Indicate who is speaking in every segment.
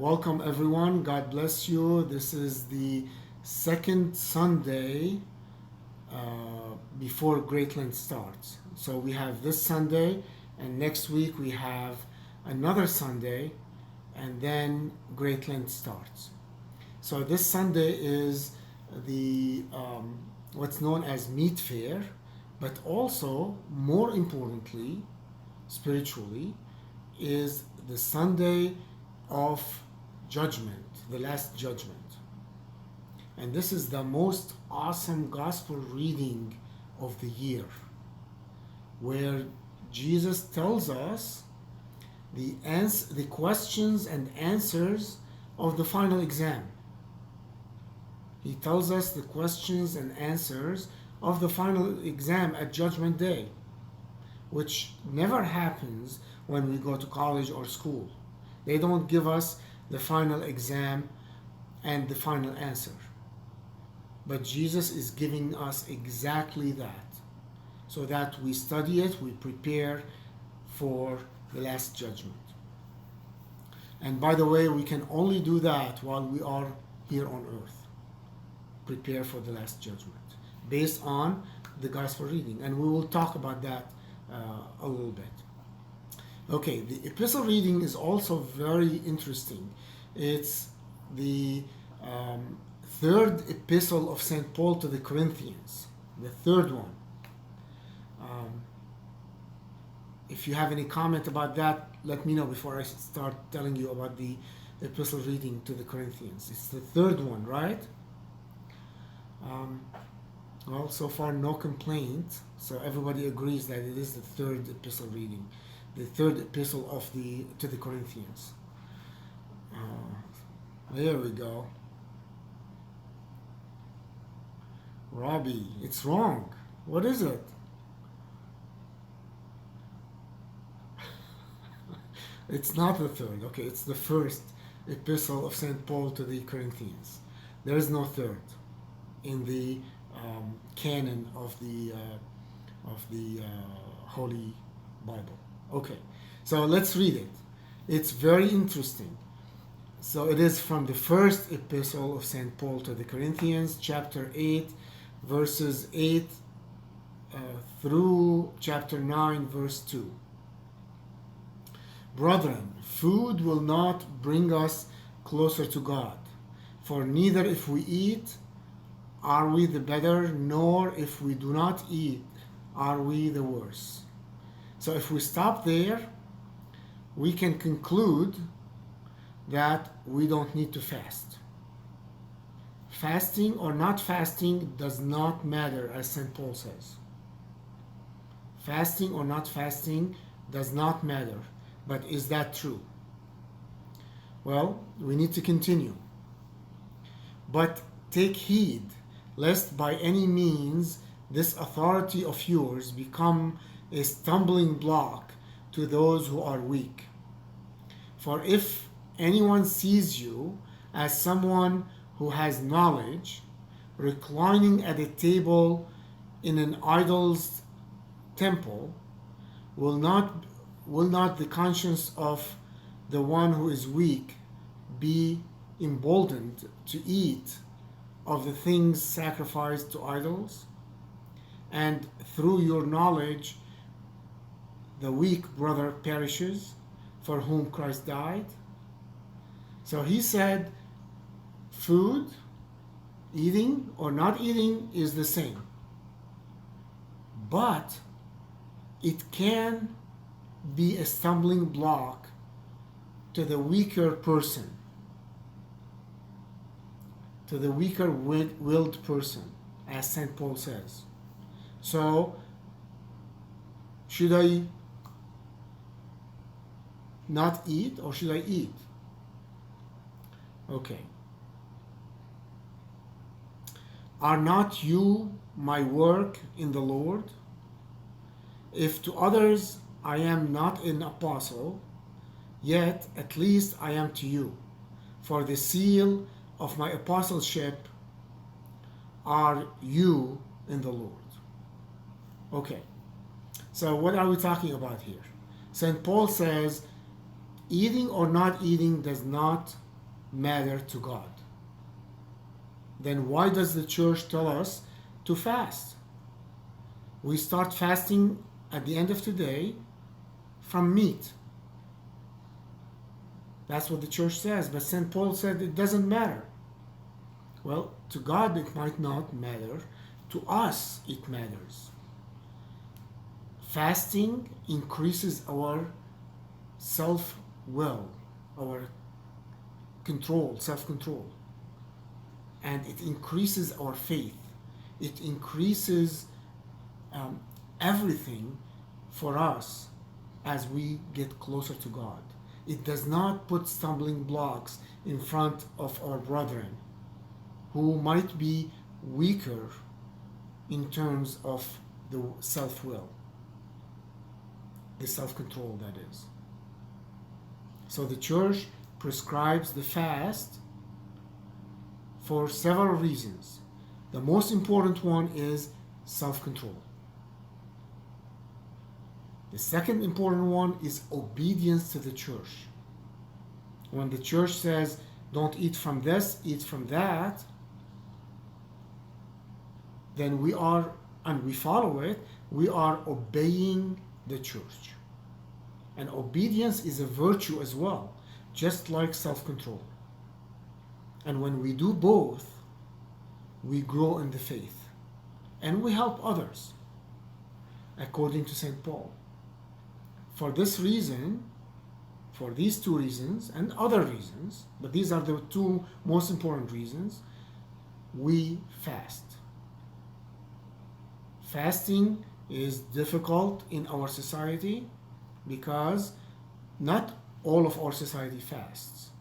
Speaker 1: Welcome everyone. God bless you. This is the second Sunday before Great Lent starts. So we have this Sunday, and next week we have another Sunday, and then Great Lent starts. So this Sunday is the what's known as meat fair, but also more importantly, spiritually, is the Sunday of judgment, the last judgment. And this is the most awesome gospel reading of the year, where Jesus tells us the questions and answers of the final exam. He tells us the questions and answers of the final exam at Judgment Day, which never happens when we go to college or school. They don't give us the final exam and the final answer. But Jesus is giving us exactly that, so that we study it, we prepare for the last judgment. And by the way, we can only do that while we are here on earth. Prepare for the last judgment, based on the gospel reading. And we will talk about that a little bit. Okay, the epistle reading is also very interesting. It's the third epistle of St. Paul to the Corinthians, the third one. If you have any comment about that, let me know before I start telling you about the epistle reading to the Corinthians. It's the third one, right? Well, so far no complaint, so everybody agrees that it is the third epistle reading, the third epistle to the Corinthians. There we go. Robbie, it's wrong. What is it? It's not the third. Okay, it's the first epistle of St. Paul to the Corinthians. There is no third in the canon of the Holy Bible. Okay, so let's read it. It's very interesting. So it is from the first epistle of St. Paul to the Corinthians, chapter 8, verses 8 through chapter 9, verse 2. Brethren, food will not bring us closer to God, for neither if we eat are we the better, nor if we do not eat are we the worse. So if we stop there, we can conclude that we don't need to fast. Fasting or not fasting does not matter, as St. Paul says. Fasting or not fasting does not matter. But is that true? Well, we need to continue. But take heed, lest by any means this authority of yours become a stumbling block to those who are weak. For if anyone sees you as someone who has knowledge, reclining at a table in an idol's temple, will not the conscience of the one who is weak be emboldened to eat of the things sacrificed to idols? And through your knowledge, the weak brother perishes, for whom Christ died? So he said, food, eating or not eating is the same. But it can be a stumbling block to the weaker person, to the weaker willed person, as St. Paul says. So, should I not eat or should I eat? Okay. Are not you my work in the Lord? If to others I am not an apostle, yet at least I am to you. For the seal of my apostleship are you in the Lord. Okay, so what are we talking about here? St. Paul says, eating or not eating does not matter to God, then why does the church tell us to fast? We start fasting at the end of today from meat. That's what the church says, but St. Paul said it doesn't matter. Well, to God it might not matter. To us it matters. Fasting increases our self-will, our control, self-control. And it increases our faith. It increases everything for us as we get closer to God. It does not put stumbling blocks in front of our brethren who might be weaker in terms of the self-will, the self-control, that is. So the church prescribes the fast for several reasons. The most important one is self-control. The second important one is obedience to the church. When the church says, don't eat from this, eat from that, then we are, and we follow it, we are obeying the church. And obedience is a virtue as well, just like self-control. And when we do both, we grow in the faith. And we help others, according to St. Paul. For this reason, for these two reasons, and other reasons, but these are the two most important reasons, we fast. Fasting is difficult in our society because not all of our society fasts.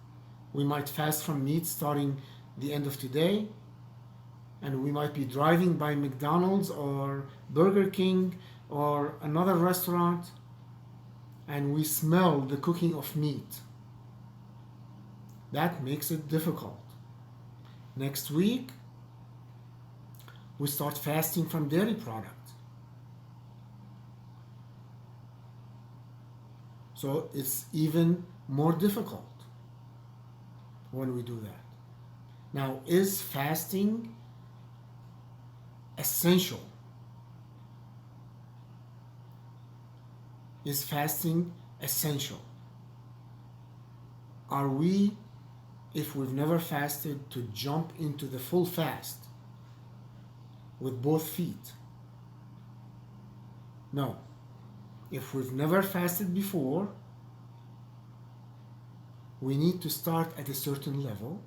Speaker 1: We might fast from meat starting the end of today, and we might be driving by McDonald's or Burger King or another restaurant, and we smell the cooking of meat. That makes it difficult. Next week, we start fasting from dairy products. So it's even more difficult when we do that. Now, is fasting essential? Is fasting essential? Are we, if we've never fasted, to jump into the full fast with both feet? No. If we've never fasted before, we need to start at a certain level.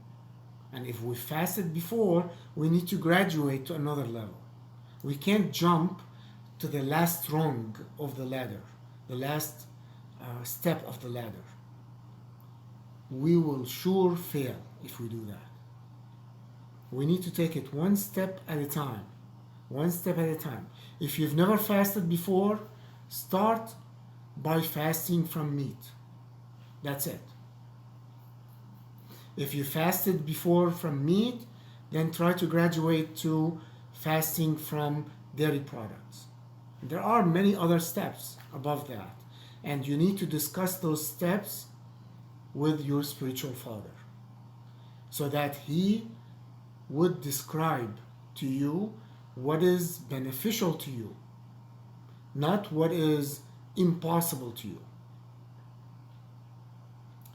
Speaker 1: And if we fasted before, we need to graduate to another level. We can't jump to the last rung of the ladder, the last step of the ladder. We will sure fail if we do that. We need to take it one step at a time. One step at a time. If you've never fasted before, start by fasting from meat. That's it. If you fasted before from meat, then try to graduate to fasting from dairy products. There are many other steps above that, and you need to discuss those steps with your spiritual father so that he would describe to you what is beneficial to you, not what is impossible to you.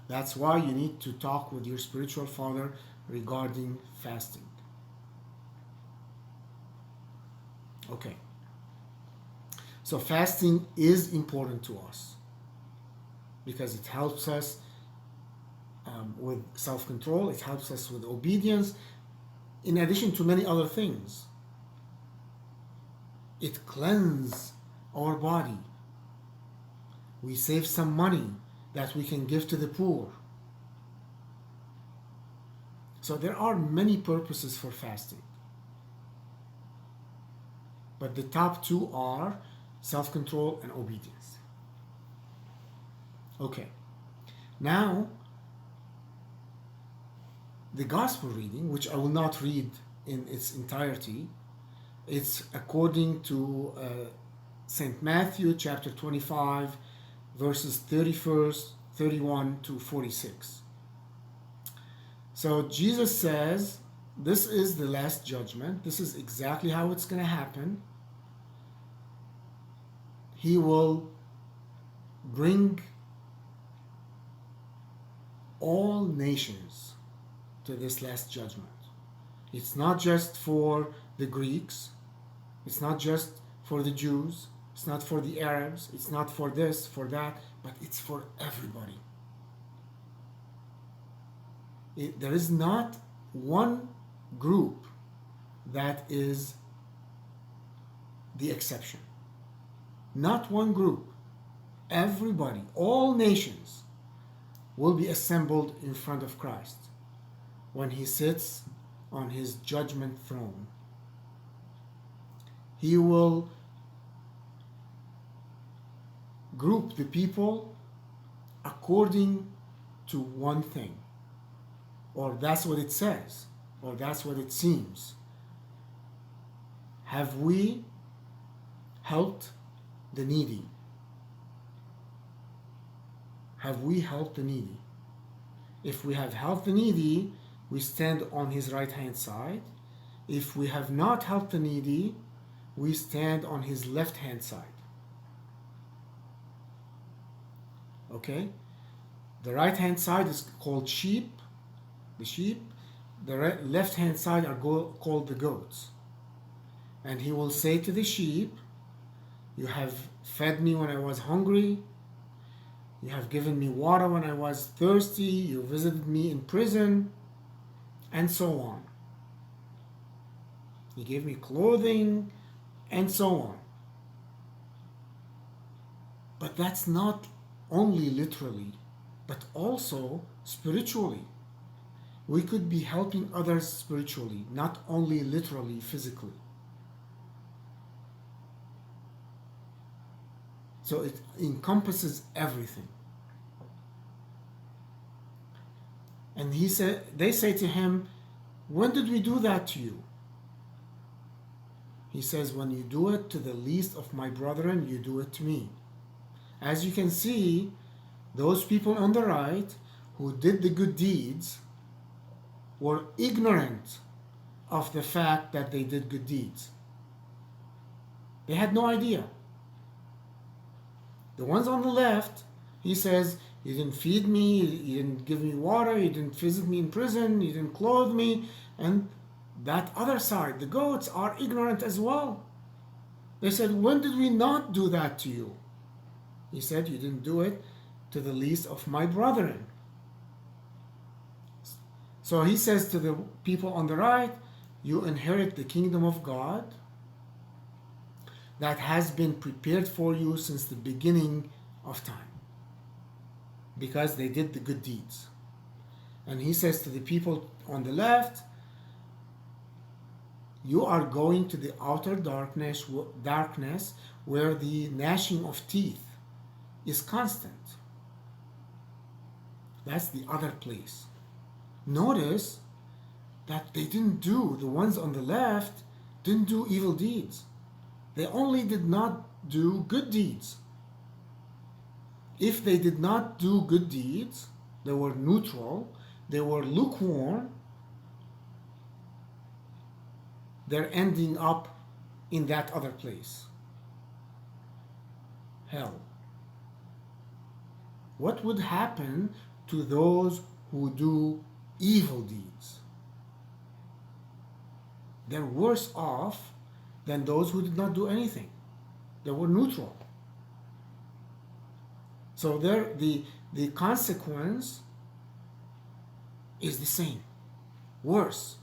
Speaker 1: That's why you need to talk with your spiritual father regarding fasting. Okay. So fasting is important to us because it helps us with self-control, it helps us with obedience, in addition to many other things. It cleanses our body. We save some money that we can give to the poor. So there are many purposes for fasting. But the top two are self-control and obedience. Okay. Now, the gospel reading, which I will not read in its entirety, it's according to St. Matthew chapter 25, verses 31 to 46. So Jesus says, this is the last judgment. This is exactly how it's going to happen. He will bring all nations to this last judgment. It's not just for the Greeks. It's not just for the Jews. It's not for the Arabs. It's not for this, for that, but it's for everybody. There is not one group that is the exception. Not one group. Everybody, all nations will be assembled in front of Christ when he sits on his judgment throne. He will group the people according to one thing, or that's what it says, or that's what it seems. Have we helped the needy? Have we helped the needy? If we have helped the needy, we stand on his right hand side. If we have not helped the needy, we stand on his left hand side. Okay? The right hand side is called sheep, the sheep. The left hand side are called the goats. And he will say to the sheep, you have fed me when I was hungry. You have given me water when I was thirsty. You visited me in prison, and so on. You gave me clothing, and so on. But that's not only literally, but also spiritually. We could be helping others spiritually, not only literally, physically. So it encompasses everything. And they say to him, when did we do that to you? He says, when you do it to the least of my brethren, you do it to me. As you can see, those people on the right who did the good deeds were ignorant of the fact that they did good deeds. They had no idea. The ones on the left, he says, you didn't feed me, you didn't give me water, you didn't visit me in prison, you didn't clothe me. And that other side, the goats, are ignorant as well. They said, when did we not do that to you? He said, you didn't do it to the least of my brethren. So he says to the people on the right, you inherit the kingdom of God that has been prepared for you since the beginning of time, because they did the good deeds. And he says to the people on the left, you are going to the outer darkness where the gnashing of teeth is constant. That's the other place. Notice that they didn't do, the ones on the left didn't do evil deeds. They only did not do good deeds. If they did not do good deeds, they were neutral, they were lukewarm, they're ending up in that other place. Hell. What would happen to those who do evil deeds? They're worse off than those who did not do anything. They were neutral. So the consequence is the same, worse.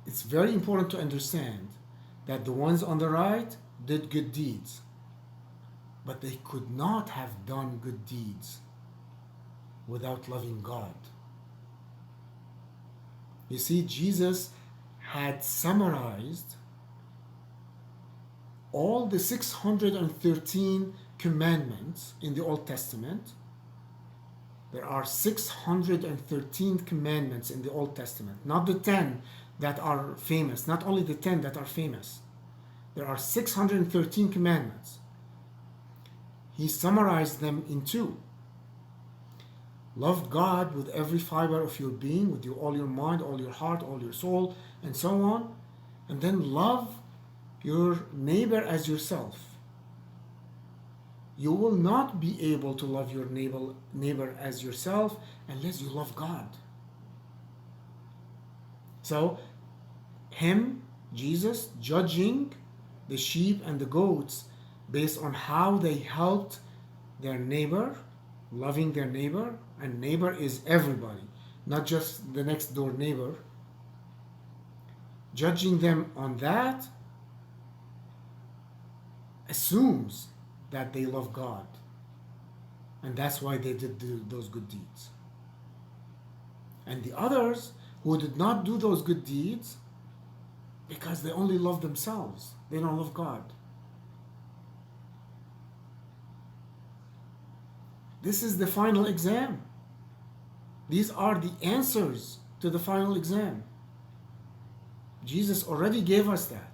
Speaker 1: It's very important to understand that the ones on the right did good deeds, but they could not have done good deeds without loving God. You see, Jesus had summarized all the 613 commandments in the Old Testament. There are 613 commandments in the Old Testament, not the 10 that are famous, not only the 10 that are famous. There are 613 commandments. He summarized them in two. Love God with every fiber of your being, with all your mind, all your heart, all your soul, and so on. And then love your neighbor as yourself. You will not be able to love your neighbor as yourself unless you love God. So, Him, Jesus, judging the sheep and the goats based on how they helped their neighbor, loving their neighbor, and neighbor is everybody, not just the next door neighbor. Judging them on that assumes that they love God, and that's why they did those good deeds. And the others who did not do those good deeds, because they only love themselves, they don't love God. This is the final exam. These are the answers to the final exam. Jesus already gave us that.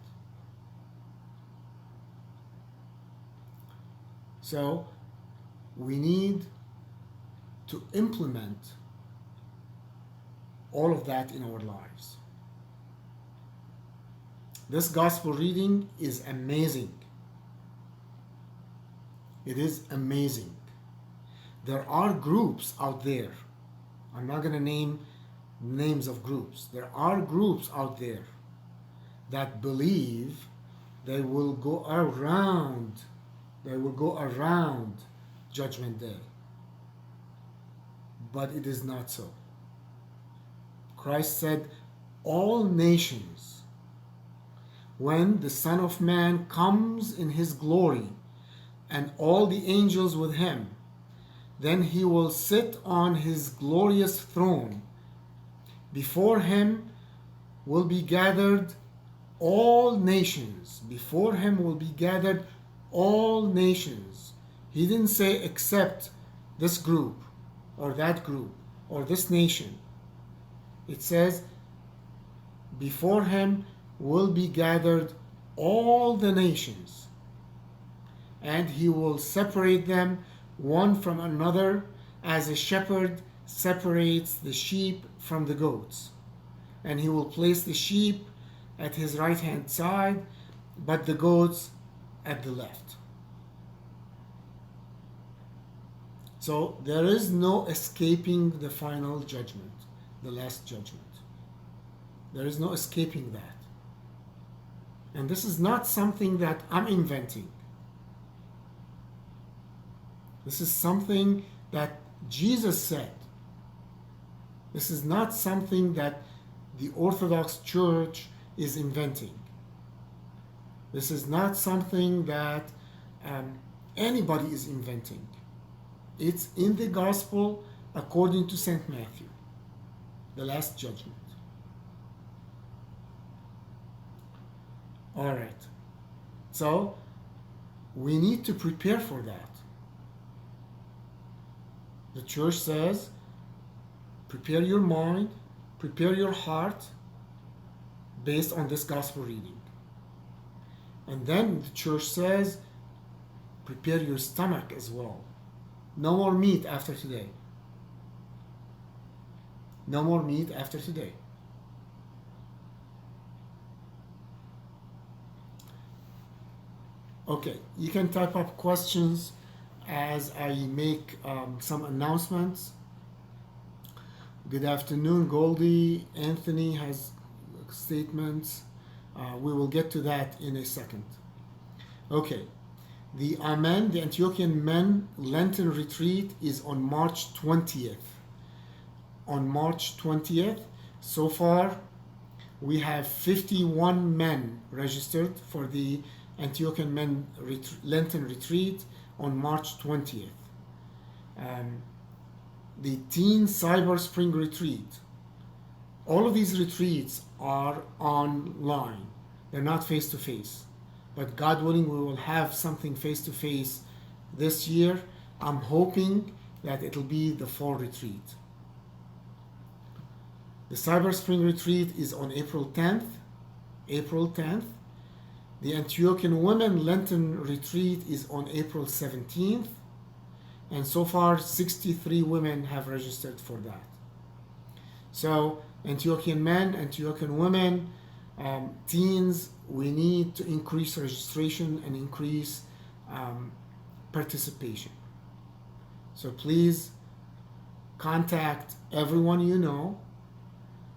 Speaker 1: So we need to implement all of that in our lives. This gospel reading is amazing. It is amazing. There are groups out there. I'm not going to name names of groups. There are groups out there that believe they will go around Judgment Day. But it is not so. Christ said, all nations, when the Son of Man comes in his glory and all the angels with him, then he will sit on his glorious throne. Before him will be gathered all nations. Before him will be gathered all nations. He didn't say except this group or that group or this nation. It says before him will be gathered all the nations, and he will separate them one from another as a shepherd separates the sheep from the goats. And he will place the sheep at his right hand side, but the goats at the left. So there is no escaping the final judgment, the last judgment. There is no escaping that. And this is not something that I'm inventing. This is something that Jesus said. This is not something that the Orthodox Church is inventing. This is not something that anybody is inventing. It's in the Gospel according to St. Matthew, the Last Judgment. All right. So we need to prepare for that. The church says, prepare your mind, prepare your heart based on this gospel reading. And then the church says, prepare your stomach as well. No more meat after today. No more meat after today. Okay, you can type up questions as I make some announcements. Good afternoon, Goldie. Anthony has statements. We will get to that in a second. Okay, the Amen, the Antiochian Men Lenten Retreat is on March 20th. On March 20th, so far we have 51 men registered for the Antiochian Men Lenten Retreat on March 20th. The Teen Cyber Spring Retreat. All of these retreats are online. They're not face-to-face. But God willing, we will have something face-to-face this year. I'm hoping that it'll be the fall retreat. The Cyber Spring Retreat is on April 10th. April 10th. The Antiochian Women Lenten Retreat is on April 17th. And so far, 63 women have registered for that. So Antiochian men, Antiochian women, teens, we need to increase registration and increase participation. So please contact everyone you know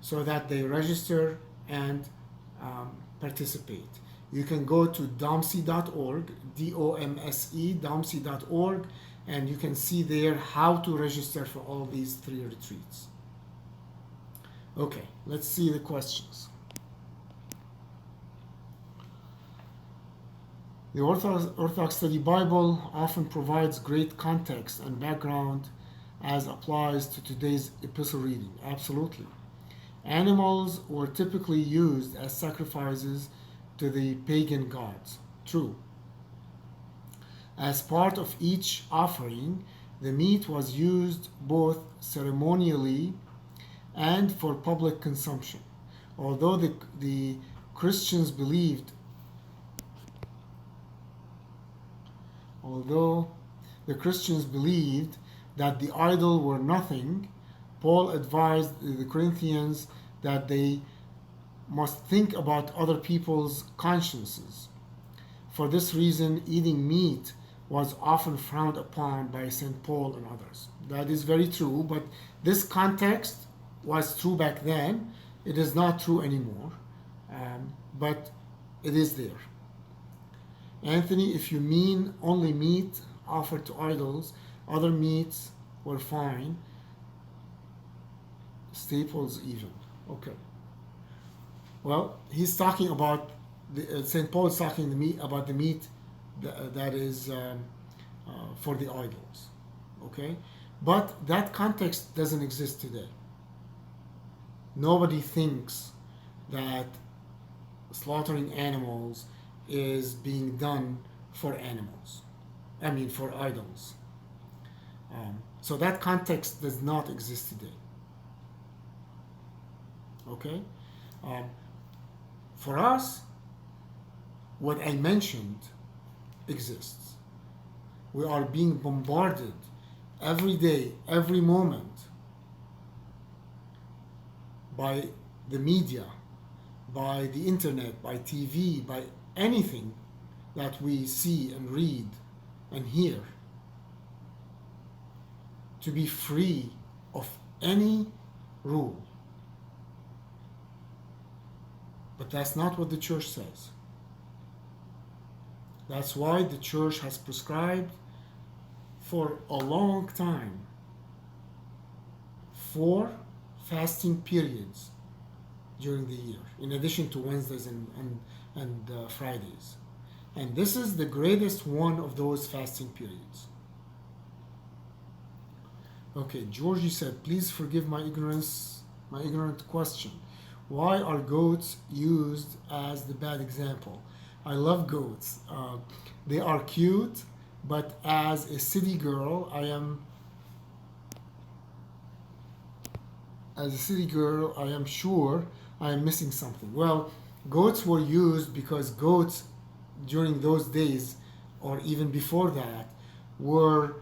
Speaker 1: so that they register and participate. You can go to domse.org, D-O-M-S-E, domse.org, and you can see there how to register for all these 3 retreats. Okay, let's see the questions. The Orthodox Study Bible often provides great context and background as applies to today's epistle reading. Absolutely. Animals were typically used as sacrifices to the pagan gods. True. As part of each offering, the meat was used both ceremonially and for public consumption. Although the Christians believed that the idol were nothing, Paul advised the Corinthians that they must think about other people's consciences. For this reason, eating meat was often frowned upon by St. Paul and others. That is very true, but this context was true back then. It is not true anymore, but it is there. Anthony, if you mean only meat offered to idols, other meats were fine. Staples even. Okay. Well, he's talking about St. Paul is talking about the meat that is for the idols. Okay, but that context doesn't exist today. Nobody thinks that slaughtering animals is being done for animals. I mean, for idols. So that context does not exist today. Okay? For us, what I mentioned exists. We are being bombarded every day, every moment by the media, by the internet, by TV, by anything that we see and read and hear, to be free of any rule. But that's not what the church says. That's why the church has prescribed for a long time 4 fasting periods during the year, in addition to Wednesdays and Fridays. And this is the greatest one of those fasting periods. Okay, Georgie said, please forgive my ignorant question. Why are goats used as the bad example? I love goats. They are cute, but as a city girl, I am sure I am missing something. Well, goats were used because goats during those days, or even before that, were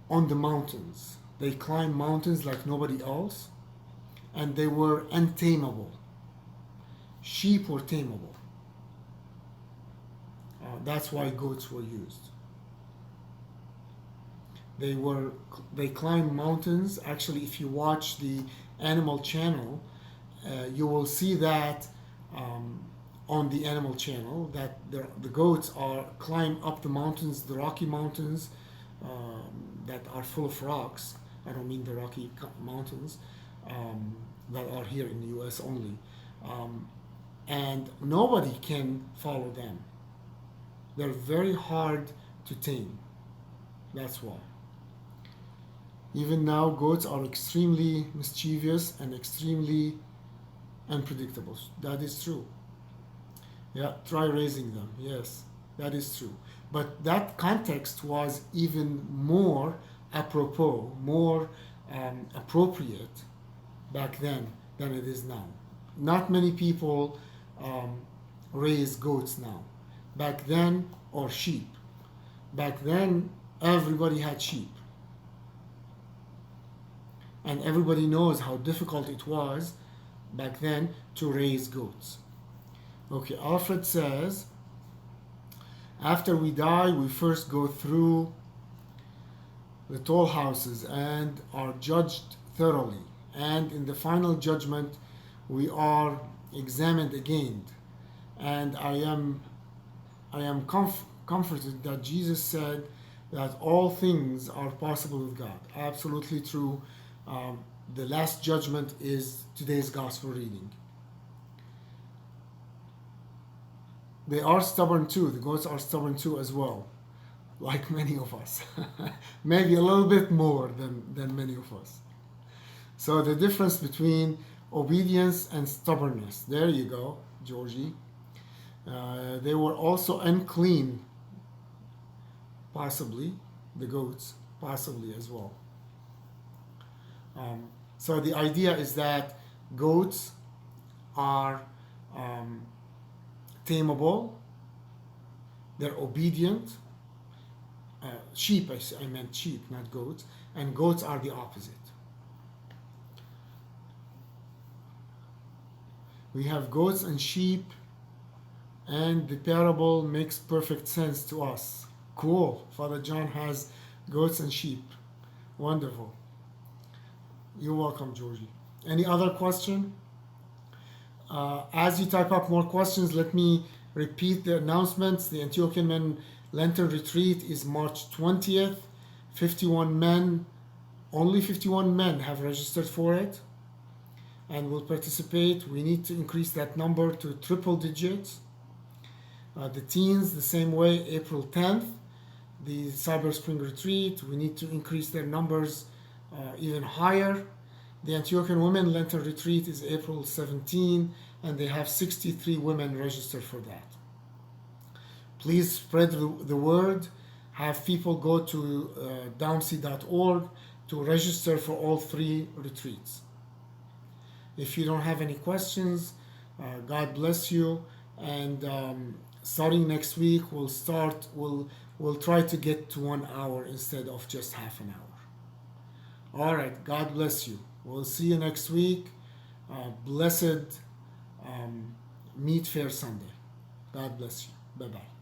Speaker 1: on the mountains. They climbed mountains like nobody else, and they were untamable. Sheep were tameable. That's why goats were used. They climbed mountains. Actually, if you watch the Animal Channel, you will see that on the Animal Channel that the goats climb up the mountains, the Rocky Mountains that are full of rocks. I don't mean the Rocky Mountains that are here in the U.S. only. And nobody can follow them. They're very hard to tame. That's why. Even now, goats are extremely mischievous and extremely unpredictable. That is true. Yeah, try raising them. Yes, that is true. But that context was even more apropos, more appropriate back then than it is now. Not many people raise goats now. Back then, or sheep. Back then, everybody had sheep. And everybody knows how difficult it was back then to raise goats. Okay, Alfred says, after we die, we first go through the toll houses and are judged thoroughly. And in the final judgment, we are examined again. And I am comforted that Jesus said that all things are possible with God. Absolutely true. The last judgment is today's gospel reading. They are stubborn too. The goats are stubborn too as well, like many of us. Maybe a little bit more than many of us. So the difference between obedience and stubbornness. There you go, Georgie. They were also unclean, possibly, the goats, possibly as well. So the idea is that goats are tameable, they're obedient. Sheep, I meant sheep, not goats, and goats are the opposite. We have goats and sheep, and the parable makes perfect sense to us. Cool. Father John has goats and sheep. Wonderful. You're welcome, Georgie. Any other question? As you type up more questions, let me repeat the announcements. The Antiochian Men Lenten Retreat is March 20th. 51 men, only 51 men have registered for it and will participate. We need to increase that number to triple digits. The teens, the same way, April 10th. The Cyber Spring Retreat, we need to increase their numbers even higher. The Antiochian Women Lenten Retreat is April 17, and they have 63 women registered for that. Please spread the word. Have people go to DOMSE.org to register for all 3 retreats. If you don't have any questions, God bless you. And starting next week, we'll try to get to 1 hour instead of just half an hour. All right, God bless you. We'll see you next week. Blessed Meat Fair Sunday. God bless you. Bye-bye.